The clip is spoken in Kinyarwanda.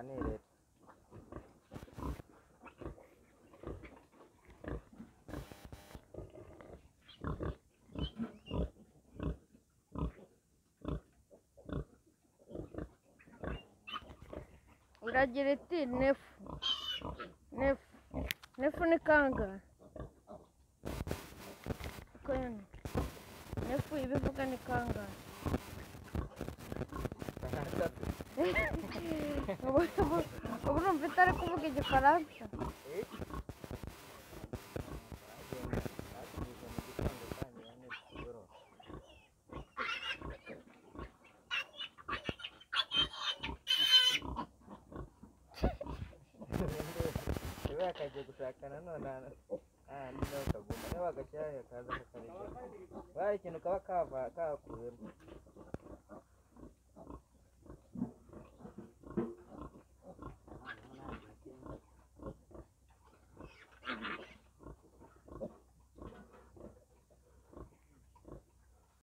tuganire. iragira iti nefu nefu ni kangahe nefu ibivuga ni kangahe ubu urumva itari kuvuga igifaransa akagiye gushakana none niba kaguma niba agashyiraho kaza kakarigera bari ikintu kaba kakuyemo